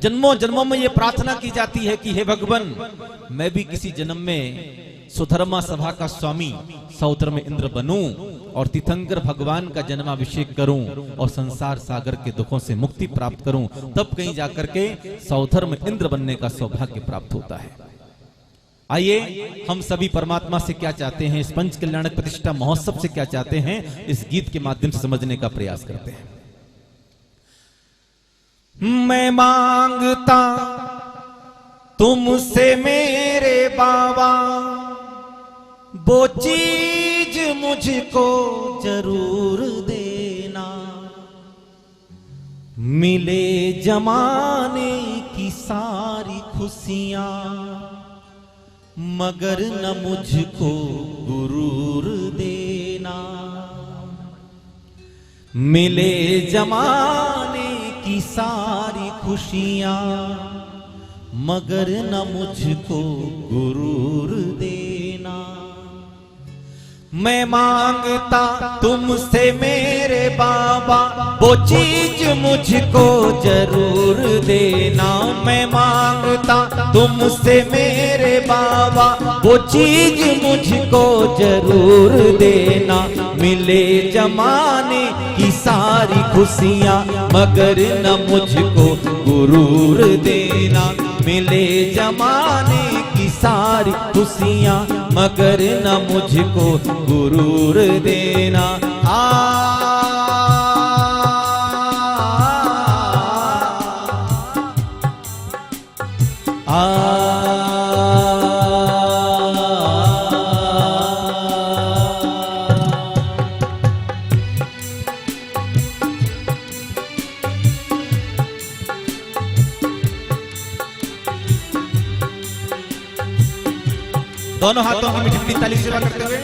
जन्मों जन्मों में ये प्रार्थना की जाती है कि हे भगवान, मैं भी किसी जन्म में सुधर्मा सभा का स्वामी सहोधर्म इंद्र बनूं और तीर्थंकर भगवान का जन्माभिषेक करूं और संसार सागर के दुखों से मुक्ति प्राप्त करूं, तब कहीं जाकर के सहोधर्म इंद्र बनने का सौभाग्य प्राप्त होता है। आइए हम सभी परमात्मा से क्या चाहते हैं, इस पंच कल्याणक प्रतिष्ठा महोत्सव से क्या चाहते हैं, इस गीत के माध्यम से समझने का प्रयास करते हैं। मैं मांगता तुमसे मेरे बाबा वो चीज मुझको जरूर देना, मिले जमाने की सारी खुशियां मगर न मुझको गुरूर देना, मिले जमाने की सारी खुशियां मगर न मुझको गुरूर देना। मैं मांगता तुमसे मेरे बाबा वो चीज मुझको जरूर देना, मैं मांगता तुमसे मेरे बाबा वो चीज मुझको जरूर देना, मिले जमाने की सारी खुशियां मगर न मुझको गुरूर देना, मिले जमाने की सारी खुशियां मगर न मुझको गुरूर देना। दोनों हाथों की मीठी मीठी ताली सेवा करते हुए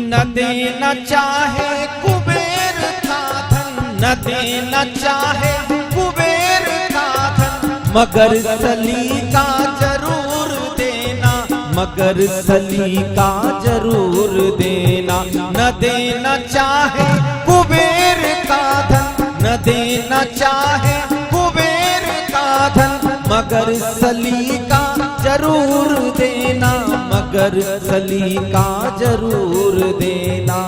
न देना चाहे कुबेर का धन, न देना चाहे कुबेर का धन, मगर सलीका जरूर देना, मगर सलीका जरूर देना। न देना चाहे कुबेर का धन, न देना चाहे कुबेर का धन, मगर सलीका जरूर देना, मगर सलीका जरूर देना।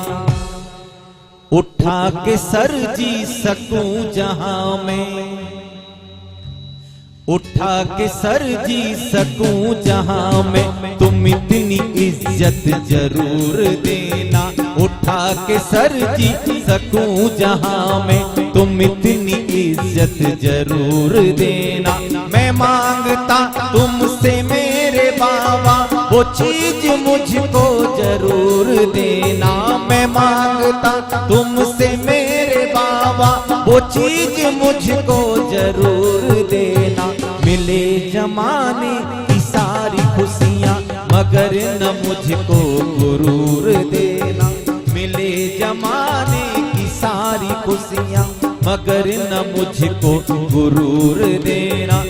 उठा के सर जी सकूं जहां में, उठा के सर जी सकूं जहां में, तुम इतनी इज्जत जरूर देना, उठा के सर जी सकूं जहां में, तुम इतनी इज्जत जरूर देना। मैं मांगता तुमसे मेरे बाबा वो चीज मुझको जरूर देना, मैं मांगता तुमसे मेरे बाबा वो चीज मुझको जरूर देना, मिले जमाने की सारी खुशियां मगर न मुझको गुरूर देना, मिले जमाने की सारी खुशियां मगर न मुझको गुरूर देना।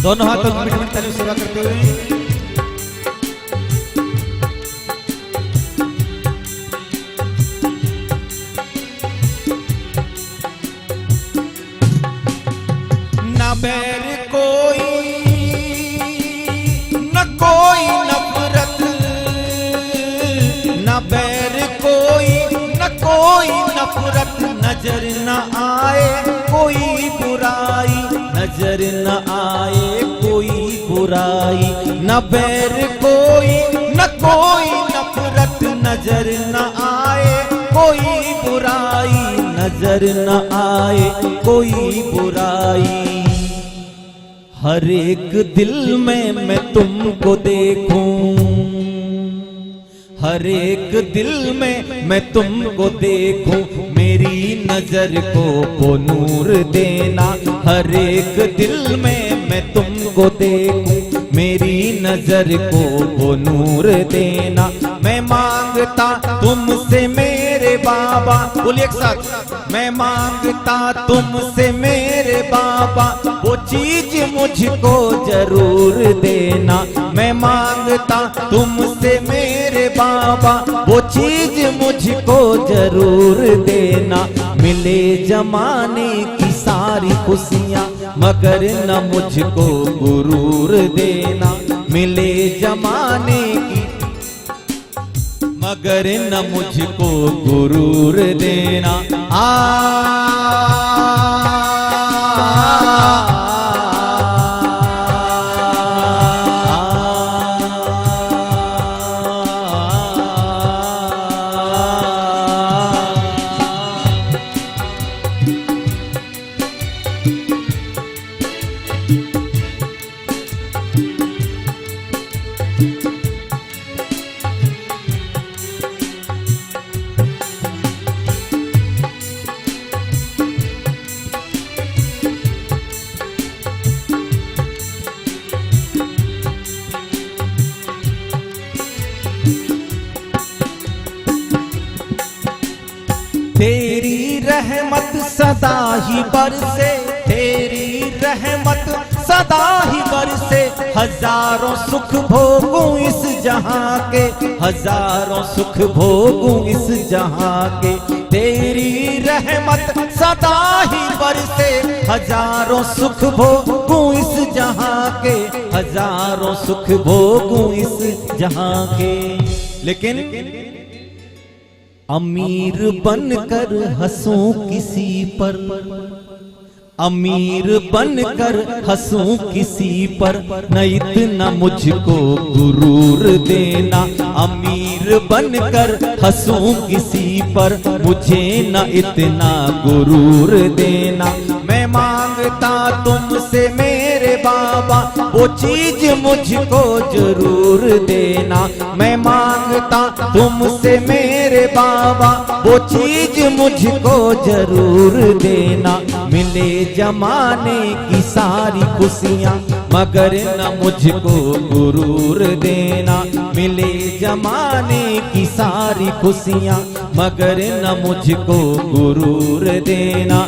दोनों हाथों की मीठी मीठी ताली सेवा करते हुए न बैर कोई न कोई नफरत, न बैर कोई न कोई नफरत, नजर न आए कोई बुराई, नजर न आए कोई बुराई। न बैर कोई न कोई नफरत, नजर न आए कोई बुराई, नजर न आए कोई बुराई। हर एक दिल में मैं तुमको देखूं, हर एक दिल में मैं तुमको देखूं, मेरी नजर को वो नूर देना। हर एक दिल में मैं तुमको देखूं, मेरी नजर को वो नूर देना। मैं मांगता तुमसे मेरे बाबा, बोलिए एक साथ, मैं मांगता तुमसे मेरे बाबा, वो चीज मुझको जरूर देना। मैं मांगता तुमसे मेरे बाबा, वो चीज मुझको जरूर देना। मिले जमाने की सारी खुशियाँ, मगर न मुझको गुरूर देना। मिले जमाने की मगर न मुझको गुरूर देना। तेरी रहमत सदा ही बरसे, तेरी रहमत सदा ही बरसे। हजारों सुख भोगूं इस जहां के, हजारों सुख भोगूं इस जहां के। तेरी रहमत सदा ही बरसे, हजारों सुख भोगूं इस जहां के, हजारों सुख भोगूं इस जहां के। लेकिन अमीर बनकर हंसूं किसी पर, अमीर बनकर हंसूं किसी पर, न इतना मुझको गुरूर देना। अमीर बनकर हंसूं किसी पर, मुझे न इतना गुरूर देना। मैं मांगता तुमसे मेरे बाबा, वो चीज मुझको जरूर देना। मैं मांगता तुमसे मेरे बाबा, वो चीज मुझको जरूर देना। मिले जमाने की सारी खुशियाँ, मगर न मुझको गुरूर देना। मिले जमाने की सारी खुशियाँ, मगर न मुझको गुरूर देना।